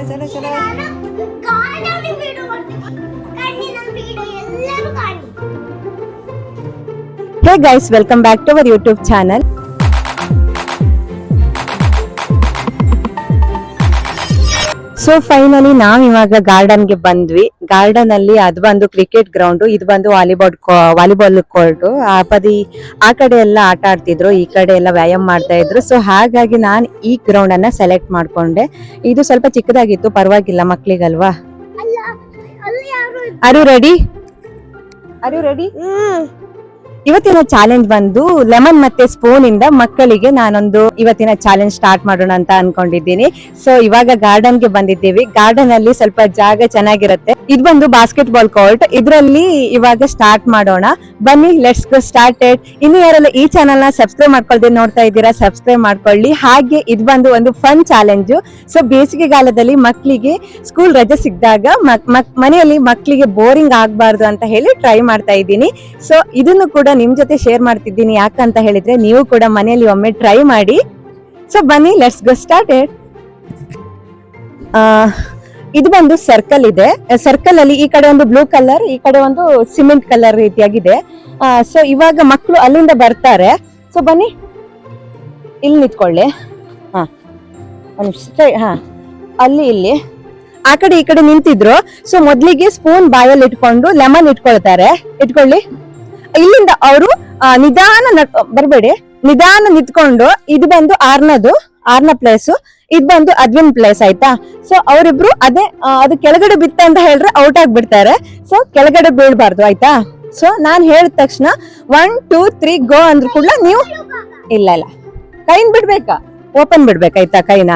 ಚಲೋ ಚಲೋ. Hey guys, welcome back to our YouTube channel. So finally ನಾವ್ ಇವಾಗ ಗಾರ್ಡನ್ಗೆ ಬಂದ್ವಿ. ಗಾರ್ಡನ್ ಅಲ್ಲಿ ಅದು ಬಂದು ಕ್ರಿಕೆಟ್ ಗ್ರೌಂಡ್, ಇದು ಬಂದು ವಾಲಿಬಾಲ್ ಕೋರ್ಟ್. ಆ ಕಡೆ ಎಲ್ಲ ಆಟ ಆಡ್ತಿದ್ರು, ಈ ಕಡೆ ಎಲ್ಲ ವ್ಯಾಯಾಮ ಮಾಡ್ತಾ ಇದ್ರು. ಸೊ ಹಾಗಾಗಿ ನಾನು ಈ ಗ್ರೌಂಡ್ ಅನ್ನ ಸೆಲೆಕ್ಟ್ ಮಾಡ್ಕೊಂಡೆ. ಇದು ಸ್ವಲ್ಪ ಚಿಕ್ಕದಾಗಿತ್ತು, ಪರವಾಗಿಲ್ಲ, ಮಕ್ಳಿಗಲ್ವಾ. Are you ready? ಇವತ್ತಿನ ಚಾಲೆಂಜ್ ಬಂದು ಲೆಮನ್ ಮತ್ತೆ ಸ್ಪೂನ್ ಇಂದ ಮಕ್ಕಳಿಗೆ ನಾನೊಂದು ಇವತ್ತಿನ ಚಾಲೆಂಜ್ ಸ್ಟಾರ್ಟ್ ಮಾಡೋಣ ಅಂತ ಅನ್ಕೊಂಡಿದ್ದೀನಿ. ಸೊ ಇವಾಗ ಗಾರ್ಡನ್ ಗೆ ಬಂದಿದ್ದೀವಿ. ಗಾರ್ಡನ್ ಅಲ್ಲಿ ಸ್ವಲ್ಪ ಜಾಗ ಚೆನ್ನಾಗಿರುತ್ತೆ. ಇದು ಬಂದು ಬಾಸ್ಕೆಟ್ ಬಾಲ್ ಕೋರ್ಟ್. ಇದ್ರಲ್ಲಿ ಇವಾಗ ಸ್ಟಾರ್ಟ್ ಮಾಡೋಣ, ಬನ್ನಿ, ಲೆಟ್ಸ್ ಗೋ ಸ್ಟಾರ್ಟೆಡ್. ಇನ್ನು ಯಾರೆಲ್ಲ ಈ ಚಾನಲ್ ನ ಸಬ್ಸ್ಕ್ರೈಬ್ ಮಾಡ್ಕೊಳ್ದೆ ನೋಡ್ತಾ ಇದ್ದೀರಾ, ಸಬ್ಸ್ಕ್ರೈಬ್ ಮಾಡ್ಕೊಳ್ಳಿ. ಹಾಗೆ ಇದು ಬಂದು ಒಂದು ಫನ್ ಚಾಲೆಂಜ್. ಸೊ ಬೇಸಿಗೆಗಾಲದಲ್ಲಿ ಮಕ್ಕಳಿಗೆ ಸ್ಕೂಲ್ ರಜೆ ಸಿಕ್ಕಿದಾಗ ಮನೆಯಲ್ಲಿ ಮಕ್ಕಳಿಗೆ ಬೋರಿಂಗ್ ಆಗ್ಬಾರ್ದು ಅಂತ ಹೇಳಿ ಟ್ರೈ ಮಾಡ್ತಾ ಇದ್ದೀನಿ. ಸೊ ಇದನ್ನು ಕೂಡ ನಿಮ್ ಜೊತೆ ಶೇರ್ ಮಾಡ್ತಿದ್ದೀನಿ. ಯಾಕಂತ ಹೇಳಿದ್ರೆ ನೀವು ಕೂಡ ಮನೆಯಲ್ಲಿ ಒಮ್ಮೆ ಟ್ರೈ ಮಾಡಿ. ಸೊ ಬನ್ನಿ, ಲೆಟ್ಸ್ ಗೋ ಸ್ಟಾರ್ಟೆಡ್. ಇದು ಬಂದು ಸರ್ಕಲ್ ಇದೆ. ಸರ್ಕಲ್ ಅಲ್ಲಿ ಈ ಕಡೆ ಒಂದು ಬ್ಲೂ ಕಲರ್, ಈ ಕಡೆ ಒಂದು ಸಿಮೆಂಟ್ ಕಲರ್ ರೀತಿಯಾಗಿದೆ. ಸೊ ಇವಾಗ ಮಕ್ಕಳು ಅಲ್ಲಿಂದ ಬರ್ತಾರೆ. ಸೊ ಬನ್ನಿ, ಇಲ್ಲಿ ನಿಂತ್ಕೊಳ್ಳಿ. ಅಲ್ಲಿ ಇಲ್ಲಿ ಆ ಕಡೆ ಈ ಕಡೆ ನಿಂತಿದ್ರು. ಸೊ ಮೊದ್ಲಿಗೆ ಸ್ಪೂನ್ ಬಾಯಲ್ಲಿ ಇಟ್ಕೊಂಡು ಲೆಮನ್ ಇಟ್ಕೊಳ್ತಾರೆ. ಇಟ್ಕೊಳ್ಳಿ. ಇಲ್ಲಿಂದ ಅವರು ಬರ್ಬೇಡಿ, ನಿಧಾನ ನಿಂತ್ಕೊಂಡು, ಇದು ಬಂದು ಆರ್ನ ಪ್ಲೇಸ್, ಇದು ಬಂದು ಅದ್ವಿನ್ ಪ್ಲೇಸ್, ಆಯ್ತಾ. ಸೊ ಅವರಿಬ್ರು ಅದು ಕೆಳಗಡೆ ಬಿತ್ತ ಅಂತ ಹೇಳಿದ್ರೆ ಔಟ್ ಆಗ್ಬಿಡ್ತಾರೆ. ಸೊ ಕೆಳಗಡೆ ಬೀಳ್ಬಾರ್ದು, ಆಯ್ತಾ. ಸೊ ನಾನ್ ಹೇಳಿದ ತಕ್ಷಣ 1 2 3 ಗೋ ಅಂದ್ರೂ ಕೂಡ ನೀವು ಇಲ್ಲ ಕೈನ್ ಬಿಡ್ಬೇಕಾ, ಓಪನ್ ಬಿಡ್ಬೇಕಾಯ್ತಾ ಕೈನ.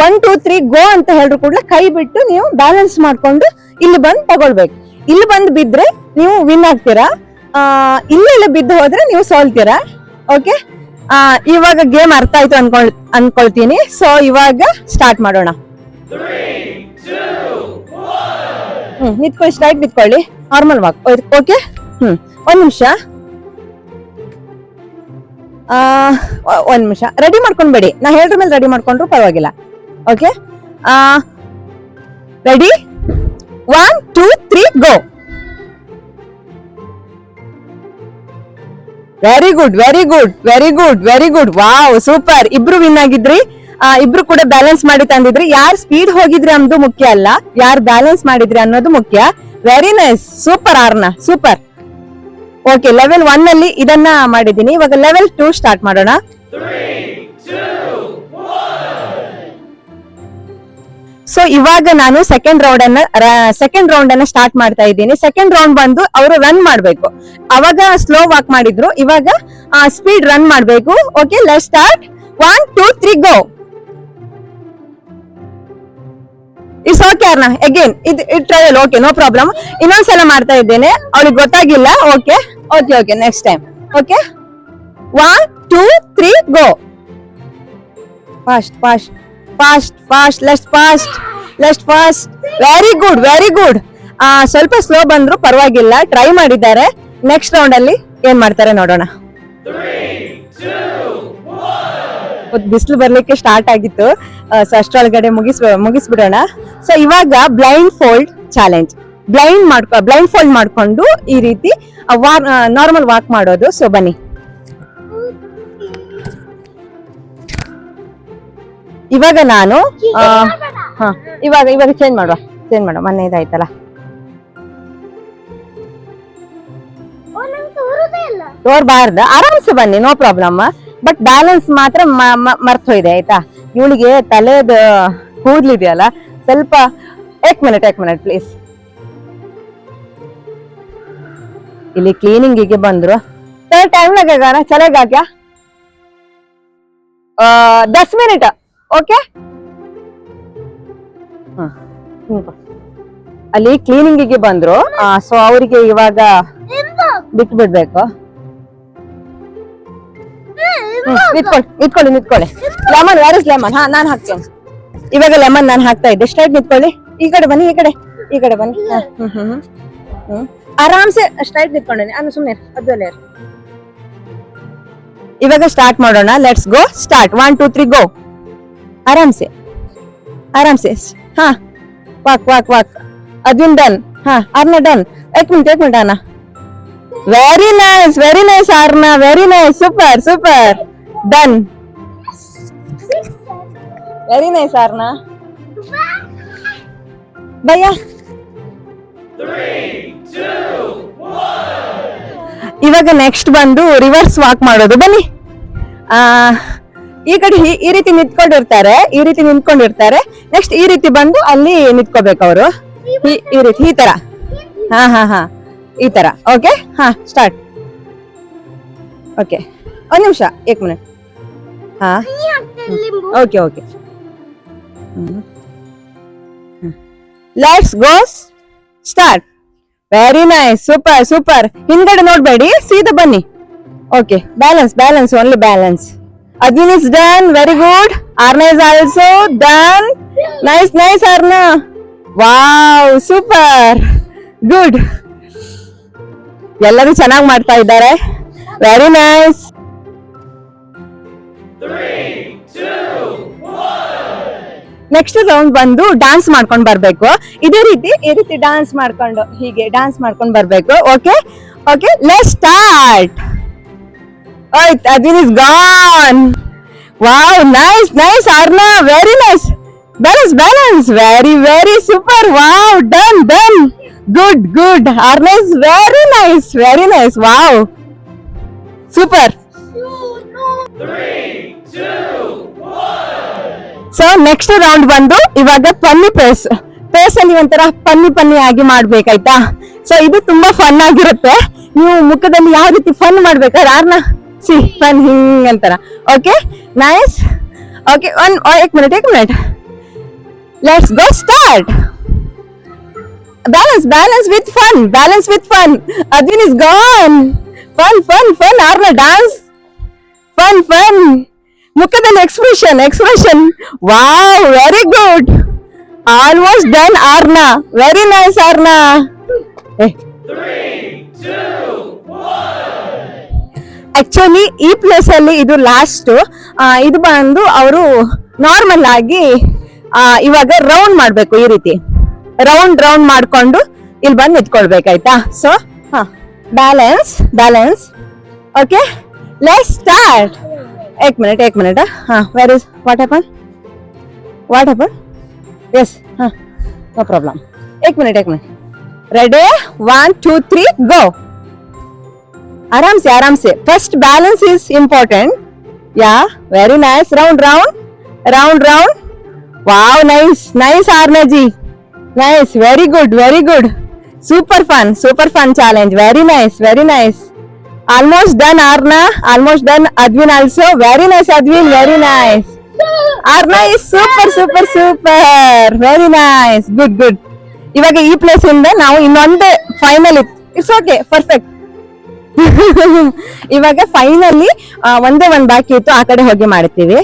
1 2 3 ಗೋ ಅಂತ ಹೇಳಿದ್ರು ಕೂಡ ಕೈ ಬಿಟ್ಟು ನೀವು ಬ್ಯಾಲೆನ್ಸ್ ಮಾಡ್ಕೊಂಡು ಇಲ್ಲಿ ಬಂದು ತಗೊಳ್ಬೇಕು. ಇಲ್ಲಿ ಬಂದು ಬಿದ್ರೆ ನೀವು ವಿನ್ ಆಗ್ತೀರಾ, ಇಲ್ಲೆಲ್ಲ ಬಿದ್ದು ಹೋದ್ರೆ ನೀವು ಸೋಲ್ತೀರಾ. ಓಕೆ, ಇವಾಗ ಗೇಮ್ ಅರ್ಥ ಆಯ್ತು ಅನ್ಕೊಳ್ತೀನಿ. ಸೊ ಇವಾಗ ಸ್ಟಾರ್ಟ್ ಮಾಡೋಣ. ನಿಂತ್ಕೊಳ್ಳಿ, ಸ್ಟ್ರೈಟ್ ನಿಂತ್ಕೊಳ್ಳಿ, ನಾರ್ಮಲ್ ವಾಕ್. ಓಕೆ, ಒಂದ್ ನಿಮಿಷ ರೆಡಿ ಮಾಡ್ಕೊಂಡ್ಬೇಡಿ, ನಾ ಹೇಳಿದ್ರ ಮೇಲೆ ರೆಡಿ ಮಾಡ್ಕೊಂಡ್ರು ಪರವಾಗಿಲ್ಲ. Okay, ready, 1 2 3 go. Very good, very good, very good, very good. Wow, super. ಇಬ್ರು ವಿನ್ ಆಗಿದ್ರಿ. ಇಬ್ರು ಕೂಡ ಬ್ಯಾಲೆನ್ಸ್ ಮಾಡಿ ತಂದಿದ್ರಿ. ಯಾರು ಸ್ಪೀಡ್ ಹೋಗಿದ್ರಿ ಅನ್ನೋದು ಮುಖ್ಯ ಅಲ್ಲ, ಯಾರು ಬ್ಯಾಲೆನ್ಸ್ ಮಾಡಿದ್ರಿ ಅನ್ನೋದು ಮುಖ್ಯ. ವೆರಿ ನೈಸ್, ಸೂಪರ್ ಆರ್ನ, ಸೂಪರ್. ಓಕೆ, ಲೆವೆಲ್ 1 ಅಲ್ಲಿ ಇದನ್ನ ಮಾಡಿದ್ದೀನಿ. ಇವಾಗ ಲೆವೆಲ್ 2 ಸ್ಟಾರ್ಟ್ ಮಾಡೋಣ. 3 2 1. ಸೊ ಇವಾಗ ನಾನು ಸೆಕೆಂಡ್ ರೌಂಡ್ ಅನ್ನ ಸ್ಟಾರ್ಟ್ ಮಾಡ್ತಾ ಇದ್ದೀನಿ. ಸೆಕೆಂಡ್ ರೌಂಡ್ ಬಂದು ಅವರು ರನ್ ಮಾಡ್ಬೇಕು. ಅವಾಗ ಸ್ಲೋ ವಾಕ್ ಮಾಡಿದ್ರು, ಇವಾಗ ಸ್ಪೀಡ್ ರನ್ ಮಾಡ್ಬೇಕು. Okay, let's start. 1 2 3 go. It's okay Arna, again ಇದು ಟ್ರಯಲ್. Okay, no problem. ಇನ್ನೊಂದ್ಸಲ ಮಾಡ್ತಾ ಇದ್ದೇನೆ, ಅವಳಿಗೆ ಗೊತ್ತಾಗಿಲ್ಲ. Okay okay okay, next time. Okay, 1 2 3 go. Fast fast fast fast, let's fast. Very good, very good. ಸ್ವಲ್ಪ ಸ್ಲೋ ಬಂದ್ರು ಪರವಾಗಿಲ್ಲ, ಟ್ರೈ ಮಾಡಿದ್ದಾರೆ. ನೆಕ್ಸ್ಟ್ ರೌಂಡ್ ಅಲ್ಲಿ ಏನ್ ಮಾಡ್ತಾರೆ ನೋಡೋಣ. ಬಿಸಿಲು ಬರ್ಲಿಕ್ಕೆ ಸ್ಟಾರ್ಟ್ ಆಗಿತ್ತು, ಅಷ್ಟರೊಳಗಡೆ ಮುಗಿಸ್ಬಿಡೋಣ. ಸೊ ಇವಾಗ blind fold challenge. Blind fold ಮಾಡ್ಕೊಂಡು ಈ ರೀತಿ ನಾರ್ಮಲ್ ವಾಕ್ ಮಾಡೋದು. ಸೊ ಬನ್ನಿ, ಇವಾಗ ನಾನು ಇವಾಗ ಚೇಂಜ್ ಮಾಡುವ, ಮೊನ್ನೆ ಇದಾಯ್ತಲ್ಲ. ತೋರ್ಬಾರ್ದ, ಆರಾಮ್ಸೆ ಬನ್ನಿ, ನೋ ಪ್ರಾಬ್ಲಮ್. ಬಟ್ ಬ್ಯಾಲೆನ್ಸ್ ಮಾತ್ರ ಮರ್ತೋಯ್ದೆ, ಆಯ್ತಾ. ಇವಳಿಗೆ ತಲೆದ ಕೂದ್ಲಿದೆಯಲ್ಲ ಸ್ವಲ್ಪ. ಏಕ್ ಮಿನಿಟ್ ಪ್ಲೀಸ್. ಇಲ್ಲಿ ಕ್ಲೀನಿಂಗಿಗೆ ಬಂದ್ರು. ಟೈಮ್ ಲಗೇಗಾ ನಾ, ಚಲೇಗಾ ಕ್ಯಾ? 10 ಮಿನಿಟ್. ಓಕೆ, ಅಲ್ಲಿ ಕ್ಲೀನಿಂಗಿಗೆ ಬಂದ್ರು. ಸೊ ಅವರಿಗೆ ಇವಾಗ ಬಿಟ್ಟು ಬಿಡ್ಬೇಕು. ನಿತ್ಕೊಳ್ಳಿ. Lemon, where is lemon? ನಾನು ಹಾಕ್ತೇನೆ ಇವಾಗ. ಲೆಮನ್ ನಾನು ಹಾಕ್ತಾ ಇದ್ದೆ. ಸ್ಟ್ರೈಟ್ ನಿತ್ಕೊಳ್ಳಿ. ಈ ಕಡೆ ಬನ್ನಿ, ಈ ಕಡೆ ಬನ್ನಿ. ಆರಾಮ್ಸೆ ಸ್ಟ್ರೈಟ್ ನಿತ್ಕೊಂಡೇನೆ. ಸುಮ್ನೆ ಅದ್ರಲ್ಲೇ. ಇವಾಗ ಸ್ಟಾರ್ಟ್ ಮಾಡೋಣ. Let's go start. 1 2 3 ಗೋ. ಆರಾಮ್ಸೆ. ಆರಾಮ್ಸೆ. ಹಾ, ವಾಕ್ ವಾಕ್ ವಾಕ್. ಅದ್ವಿನ್ ಡನ್. ಹಾ, ಆರ್ನ ಡನ್. एक मिनट आना. ವೆರಿ ನೈಸ್ ಆರ್ನ, very nice, super super, done. Very nice ಆರ್ನ. ಭಯ್ಯ ಇವಾಗ ನೆಕ್ಸ್ಟ್ ಬಂದು ರಿವರ್ಸ್ ವಾಕ್ ಮಾಡೋದು. ಬನ್ನಿ. ಈ ಕಡೆ ಈ ರೀತಿ ನಿಂತ್ಕೊಂಡಿರ್ತಾರೆ. ನೆಕ್ಸ್ಟ್ ಈ ರೀತಿ ಬಂದು ಅಲ್ಲಿ ನಿಂತ್ಕೋಬೇಕು ಅವರು. ಈ ರೀತಿ, ಈ ತರ. ಹಾ, ಈ ತರ. ಓಕೆ, ಹಾ, ಸ್ಟಾರ್ಟ್. ಓಕೆ, ಒಂದ್ ನಿಮಿಷ, 1 ಮಿನಿಟ್. ಹಾ, okay. Let's go, start. Very nice, super. ಹಿಂದ್ಗಡೆ ನೋಡ್ಬೇಡಿ, ಸೀದಾ ಬನ್ನಿ. Okay, balance, only balance. Advin is done, very good. Arna is also done. Nice Arna. Wow, super. Good. ಎಲ್ಲರೂ ಚೆನ್ನಾಗಿ ಮಾಡ್ತಾ ಇದ್ದಾರೆ. Very nice. 3, 2, 1. ನೆಕ್ಸ್ಟ್ ರೌಂಡ್ ಬಂದು ಡಾನ್ಸ್ ಮಾಡ್ಕೊಂಡು ಬರ್ಬೇಕು. ಇದೇ ರೀತಿ ಡಾನ್ಸ್ ಮಾಡ್ಕೊಂಡು, ಹೀಗೆ ಡಾನ್ಸ್ ಮಾಡ್ಕೊಂಡು ಬರ್ಬೇಕು. Okay, let's start. Advin is gone. Wow, nice Arna, very nice. Balance, very super. Wow, done. Good. Arna is very nice. Wow, super. 3, 2, 1. So next round ಬಂದು ಇವಾಗ ಪನ್ನಿ ಪ್ರೆಸ್ ಅಲ್ಲಿ ಒಂಥರ ಪನ್ನಿ ಆಗಿ ಮಾಡ್ಬೇಕಾಯ್ತಾ. ಸೊ ಇದು ತುಂಬಾ ಫನ್ ಆಗಿರುತ್ತೆ. ನೀವು ಮುಖದಲ್ಲಿ ಯಾವ ರೀತಿ ಫನ್ ಮಾಡ್ಬೇಕಾದ್ರೆ ಆರ್ನ ಫನ್ ಹಿಂಗ್ ಅಂತಾರ. Okay, nice. ಓಕೆ, एक minute. Let's go, start. Balance with fun. Advin is gone. Fun. Arna, dance. Fun. ಮುಖದಲ್ಲಿ expression. Wow, very good. Almost done Arna. Very nice Arna. 3, 2, 1. Actually ಈ ಪ್ಲೇಸ್ ಅಲ್ಲಿ ಇದು last. ಇದು ಬಂದು ಅವರು ನಾರ್ಮಲ್ ಆಗಿ ಇವಾಗ ರೌಂಡ್ ಮಾಡ್ಬೇಕು. ಈ ರೀತಿ ರೌಂಡ್ ಮಾಡ್ಕೊಂಡು ಇಲ್ಲಿ ಬಂದು ನಿಂತ್ಕೊಳ್ಬೇಕಾಯ್ತಾ. So balance. Okay, let's start. 1 मिनट. ಹಾ, where is what happen? Yes, ಹಾ, ನೋ ಪ್ರಾಬ್ಲಮ್. 1 मिनट. Ready, 1, 2, 3, go. आराम से. First balance is important. Yeah, very nice. Round. Wow, nice Arna ji. Nice, very good. Super fun challenge. Very nice. Almost done Arna. Almost done Advin also. Very nice Advin. Very nice. Arna is super. Very nice. Good. ಇವಾಗ ಈ place ಇಂದ ನಾವು ಇನ್ನೊಂದು final ಇತ್ತು. It's okay, perfect. ಇವಾಗ finally ಒಂದೇ ಒಂದ್ ಬಾಕಿ ಇತ್ತು, ಆ ಕಡೆ ಹೋಗಿ ಮಾಡ್ತೀವಿ.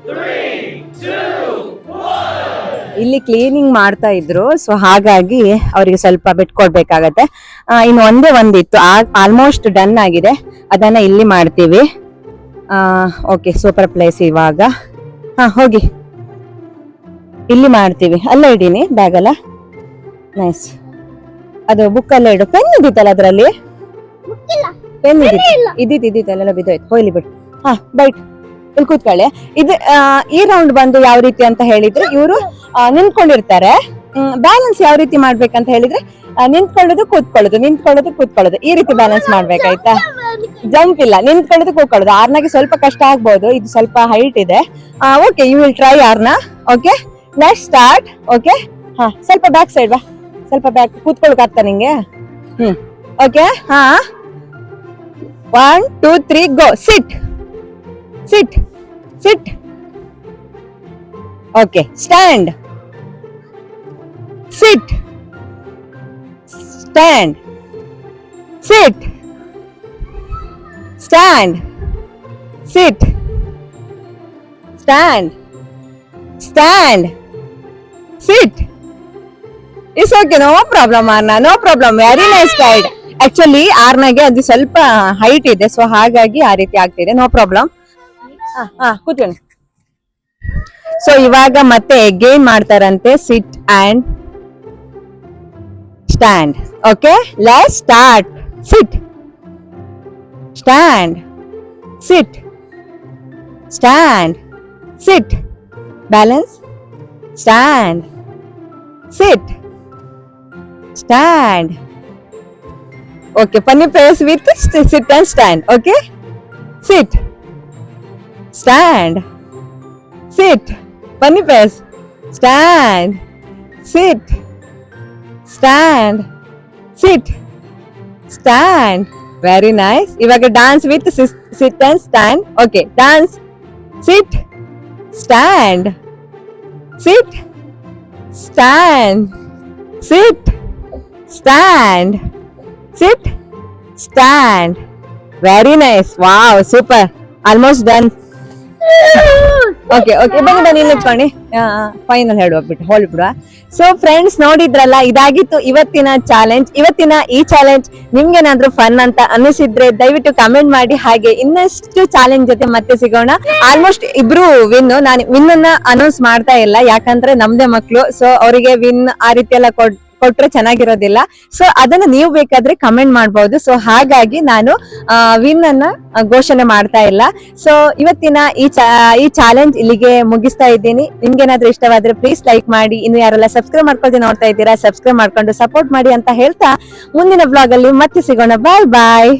3, 2, 1. ಇಲ್ಲಿ ಕ್ಲೀನಿಂಗ್ ಮಾಡ್ತಾ ಇದ್ರು, ಸೊ ಹಾಗಾಗಿ ಅವರಿಗೆ ಸ್ವಲ್ಪ ಬಿಟ್ಕೊಡ್ಬೇಕಾಗತ್ತೆ. ಇನ್ನು ಒಂದೇ ಒಂದಿತ್ತು, ಆಲ್ಮೋಸ್ಟ್ ಡನ್ ಆಗಿದೆ. ಅದನ್ನ ಇಲ್ಲಿ ಮಾಡ್ತೀವಿ. Okay, super place. ಇವಾಗ ಹೋಗಿ ಇಲ್ಲಿ ಮಾಡ್ತೀವಿ. ಅಲ್ಲೇ ಇಡೀನಿ ಬ್ಯಾಗಲ್ಲ. ನೈಸ್. ಅದು ಬುಕ್ ಅಲ್ಲೇ ಇಡು. ಪೆನ್ ಇದ್ದಿತ್ತಲ್ಲ ಅದ್ರಲ್ಲಿ, ಪೆನ್ ಇದ್ದಿತ್ತಲ್ಲ, ಬಿದ್ದೋಯ್ತು. ಹೋಗ್ಲಿ ಬಿಡು. ಬೈಟ್, ಇಲ್ಲಿ ಕೂತ್ಕೊಳ್ಳಿ. ಇದು ಈ ರೌಂಡ್ ಬಂದು ಯಾವ ರೀತಿ ಅಂತ ಹೇಳಿದ್ರೆ, ಇವರು ನಿಂತ್ಕೊಂಡಿರ್ತಾರೆ. ಬ್ಯಾಲೆನ್ಸ್ ಯಾವ ರೀತಿ ಮಾಡ್ಬೇಕಂತ ಹೇಳಿದ್ರೆ, ನಿಂತ್ಕೊಳ್ಳೋದು ಕೂತ್ಕೊಳ್ಳೋದು ಈ ರೀತಿ ಬ್ಯಾಲೆನ್ಸ್ ಮಾಡ್ಬೇಕಾಯ್ತಾ. ಜಂಪ್ ಇಲ್ಲ, ನಿಂತ್ಕೊಳ್ಳೋದು ಕೂತ್ಕೊಳ್ಳೋದು. ಆರ್ನಾಗೆ ಸ್ವಲ್ಪ ಕಷ್ಟ ಆಗ್ಬಹುದು, ಇದು ಸ್ವಲ್ಪ ಹೈಟ್ ಇದೆ. Okay, you will try Arna. Okay, let's start. Okay, ಸ್ವಲ್ಪ ಬ್ಯಾಕ್ ಸೈಡ್ ಬಾ, ಸ್ವಲ್ಪ ಬ್ಯಾಕ್. ಕೂತ್ಕೊಳಕ್ ಆಗ್ತಾ ನಿಂಗೆ? Okay, 1, 2, 3, go. Sit. Okay, stand. Sit. Stand. Sit. Stand. Sit. Stand. Sit. It's okay, no problem Arna, no problem. Very nice guide. Actually ಆರ್ನಾಗೆ ಅದು ಸ್ವಲ್ಪ height ಇದೆ, ಸೊ ಹಾಗಾಗಿ ಆ ರೀತಿ ಆಗ್ತಿದೆ. No problem. ಕೂತ್ಕೊಳ್ಳಿ. ಸೊ ಇವಾಗ ಮತ್ತೆ ಅಗೇನ್ ಮಾಡ್ತಾರಂತೆ sit and stand. Okay, let's start. Sit, stand, sit, stand, sit, balance, stand, sit, stand. Okay, funny pairs with sit and stand. Okay, sit, stand, sit. Funny pairs, stand, sit, stand, sit, stand. Very nice. Ivaga dance with sit and stand. Okay, dance, sit, stand, sit, stand, sit, stand, sit, stand. Very nice. Wow, super. Almost done. Okay okay, ಬನ್ನಿ ಬನ್ನಿ ನಿಂತ್ಕೊಳ್ಳಿ. Final ಹೇಳುವಬಿಟ್ಟು ಹೋಲ್ಬಿಡುವ. So friends, ನೋಡಿದ್ರಲ್ಲ, ಇದಾಗಿತ್ತು ಇವತ್ತಿನ challenge. ಇವತ್ತಿನ ಈ challenge ನಿಮ್ಗೇನಾದ್ರೂ fun ಅಂತ ಅನಿಸಿದ್ರೆ ದಯವಿಟ್ಟು ಕಮೆಂಟ್ ಮಾಡಿ. ಹಾಗೆ ಇನ್ನಷ್ಟು ಚಾಲೆಂಜ್ ಜೊತೆ ಮತ್ತೆ ಸಿಗೋಣ. ಆಲ್ಮೋಸ್ಟ್ ಇಬ್ರು ನಾನು ವಿನ್ ಅನ್ನ ಅನೌನ್ಸ್ ಮಾಡ್ತಾ ಇಲ್ಲ, ಯಾಕಂದ್ರೆ ನಮ್ದೇ ಮಕ್ಳು. ಸೊ ಅವರಿಗೆ ವಿನ್ ಆ ರೀತಿ ಎಲ್ಲ ಕೊಟ್ರೆ ಚೆನ್ನಾಗಿರೋದಿಲ್ಲ. ಸೊ ಅದನ್ನ ನೀವು ಬೇಕಾದ್ರೆ ಕಮೆಂಟ್ ಮಾಡಬಹುದು. ಸೊ ಹಾಗಾಗಿ ನಾನು ವಿನ್ ಅನ್ನ ಘೋಷಣೆ ಮಾಡ್ತಾ ಇಲ್ಲ. ಸೊ ಇವತ್ತಿನ ಈ ಚಾಲೆಂಜ್ ಇಲ್ಲಿಗೆ ಮುಗಿಸ್ತಾ ಇದ್ದೀನಿ. ನಿಮ್ಗೇನಾದ್ರೂ ಇಷ್ಟವಾದ್ರೆ ಪ್ಲೀಸ್ ಲೈಕ್ ಮಾಡಿ. ಇನ್ನು ಯಾರೆಲ್ಲ ಸಬ್ಸ್ಕ್ರೈಬ್ ಮಾಡ್ಕೊಳ್ದೆ ನೋಡ್ತಾ ಇದ್ದೀರಾ, ಸಬ್ಸ್ಕ್ರೈಬ್ ಮಾಡ್ಕೊಂಡು ಸಪೋರ್ಟ್ ಮಾಡಿ ಅಂತ ಹೇಳ್ತಾ ಮುಂದಿನ ಬ್ಲಾಗ್ ಅಲ್ಲಿ ಮತ್ತೆ ಸಿಗೋಣ. ಬಾಯ್ ಬಾಯ್.